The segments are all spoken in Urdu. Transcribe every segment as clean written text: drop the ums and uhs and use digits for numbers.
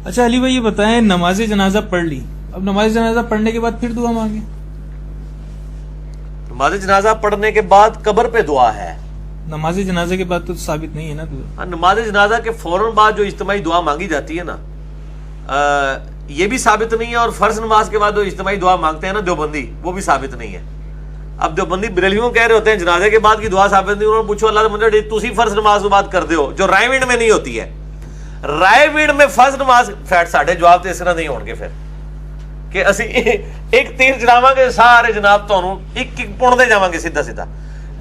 اچھا علی بھائی یہ بتائیں، نماز جنازہ پڑھ لی، اب نماز جنازہ پڑھنے کے بعد پھر دعا مانگے؟ نماز جنازہ پڑھنے کے بعد قبر پہ دعا ہے. نماز جنازے کے بعد تو ثابت نہیں ہے نا دعا. نماز جنازہ کے فوراً بعد جو اجتماعی دعا مانگی جاتی ہے نا، یہ بھی ثابت نہیں ہے. اور فرض نماز کے بعد جو اجتماعی دعا مانگتے ہیں نا دیوبندی، وہ بھی ثابت نہیں ہے. اب دیوبندی بریلویوں کہہ رہے ہوتے ہیں جنازے کے بعد کی دعا ثابت نہیں. انہوں نے پوچھو اللہ مجھے تسی فرض نماز بات کر دے ہو جو رائے وینڈ میں نہیں ہوتی ہے. رائے وینڈ میں فرض نماز فیٹ ساڑھے جواب تو اس طرح نہیں ہون گے پھر کہ اسی ایک تیر جناواں گے سارے جناب تانوں ایک ایک پن دے جاواں گے سیدھا سیدھا.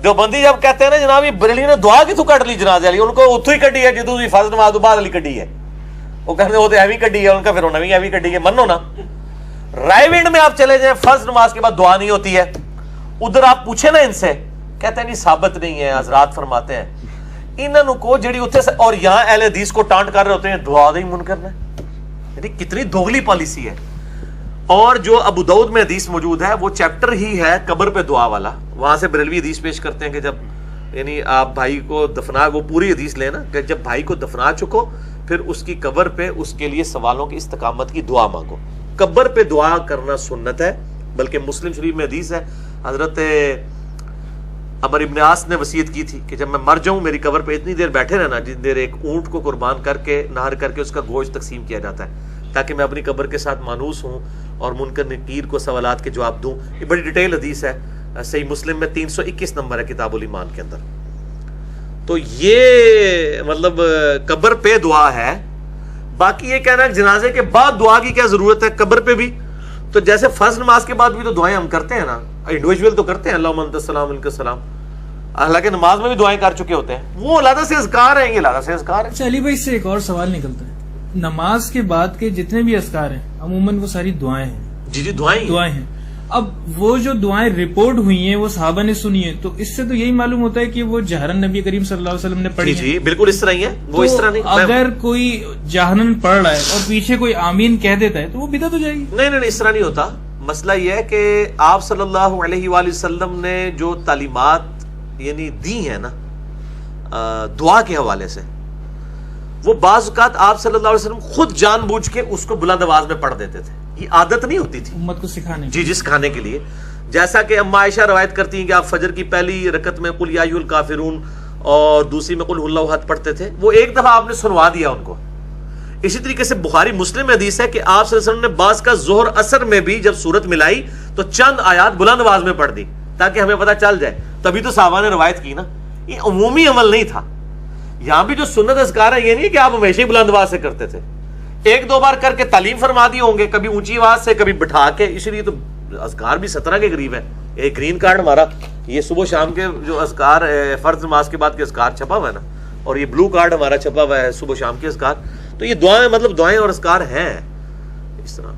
دیوبندی جب کہتے ہیں نا جناب یہ بریلی نے دعا کتوں کٹ لی جنازے والی، ان کو اتوں ہی کڈی ہے جدوں فرض نماز بعد والی کڈی ہے. وہ کہتے ہیں وہ تو ایویں کڈی ہے، ان کا پھر انہوں نے ایویں کڈی ہے. منو نا رائے وینڈ میں آپ چلے جائیں فرض نماز کے بعد دعا نہیں ہوتی ہے. ادھر آپ پوچھیں نا ان سے، کہتے ہیں نہیں ثابت نہیں ہے. حضرات فرماتے ہیں انہوں کو جڑی اتنے سے، اور یہاں اہل حدیث کو ٹانٹ کر رہے ہوتے ہیں دعا نہیں من کرنا. یعنی کتنی دوغلی پالیسی ہے. اور جو ابو داؤد میں حدیث موجود ہے وہ چیپٹر ہی ہے قبر پہ دعا والا. وہاں سے بریلوی حدیث پیش کرتے ہیں کہ جب یعنی آپ بھائی کو دفنا، وہ پوری حدیث لیں نا کہ جب بھائی کو دفنا چکو پھر اس کی قبر پہ اس کے لیے سوالوں کی استقامت کی دعا مانگو. قبر پہ دعا کرنا سنت ہے. بلکہ مسلم شریف میں حدیث ہے حضرت عمر ابن عاص نے وصیت کی تھی کہ جب میں مر جاؤں میری قبر پہ اتنی دیر بیٹھے رہنا جتنی دیر ایک اونٹ کو قربان کر کے نہر کر کے اس کا گوشت تقسیم کیا جاتا ہے، تاکہ میں اپنی قبر کے ساتھ مانوس ہوں اور منکر نکیر کو سوالات کے جواب دوں. یہ بڑی ڈیٹیل حدیث ہے، صحیح مسلم میں 321 نمبر ہے کتاب الایمان کے اندر. تو یہ مطلب قبر پہ دعا ہے. باقی یہ کہنا ہے جنازے کے بعد دعا کی کیا ضرورت ہے قبر پہ بھی؟ تو جیسے فرض نماز کے بعد بھی تو دعائیں ہم کرتے ہیں نا، انڈیویجول تو کرتے ہیں اللہم انت السلام منک السلام، حالانکہ نماز میں بھی دعائیں کر چکے ہوتے ہیں. وہ علیحدہ سے اذکار ہیں، یہ علیحدہ سے اذکار ہیں. اچھا علی بھائی اس سے ایک اور سوال نکلتا ہے، نماز کے بعد کے جتنے بھی اذکار ہیں عموماً وہ ساری دعائیں ہیں. جی جی دعائیں ہیں. اب وہ جو دعائیں رپورٹ ہوئی ہیں وہ صحابہ نے سنی ہیں، تو اس سے تو یہی معلوم ہوتا ہے کہ وہ جہرن نبی کریم صلی اللہ علیہ وسلم نے پڑھی. جی بالکل اس طرح ہی ہے. وہ اس طرح نہیں، اگر کوئی جہرن پڑھ رہا ہے اور پیچھے کوئی آمین کہہ دیتا ہے تو وہ بدعت ہو جائے گی؟ نہیں اس طرح نہیں ہوتا. مسئلہ یہ ہے کہ آپ صلی اللہ علیہ وآلہ وسلم نے جو تعلیمات یعنی دی ہیں نا دعا کے حوالے سے، وہ بعض اوقات آپ صلی اللہ علیہ وسلم خود جان بوجھ کے اس کو بلند آواز میں پڑھ دیتے تھے. یہ عادت نہیں ہوتی تھی امت کو سکھانے. جی سکھانے کے لیے. جیسا کہ اما عائشہ روایت کرتی ہیں کہ آپ فجر کی پہلی رکعت میں قل یا ایھا الکافرون اور دوسری میں قل هو اللہ احد پڑھتے تھے. وہ ایک دفعہ آپ نے سنوا دیا ان کو. اسی طریقے سے بخاری مسلم میں حدیث ہے کہ آپ صلی اللہ علیہ وسلم نے بعض کا ظہر اثر میں بھی جب صورت ملائی تو چند آیات بلند آواز میں پڑھ دی تاکہ ہمیں پتہ چل جائے. تبھی تو صحابہ نے روایت کی نا. یہ عمومی عمل نہیں تھا. یہاں بھی جو سنت اذکار ہے یہ نہیں کہ آپ ہمیشہ ہی بلند آواز سے کرتے تھے. ایک دو بار کر کے تعلیم فرما دی ہوں گے، کبھی اونچی آواز سے کبھی بٹھا کے. اسی لیے تو اذکار بھی 17 کے قریب ہے. ایک گرین کارڈ ہمارا یہ صبح شام کے جو اذکار فرض نماز کے بعد کے اذکار چھپا ہوا ہے نا، اور یہ بلو کارڈ ہمارا چھپا ہوا ہے صبح شام کے اذکار. تو یہ دعائیں مطلب دعائیں اور اذکار ہیں اس طرح.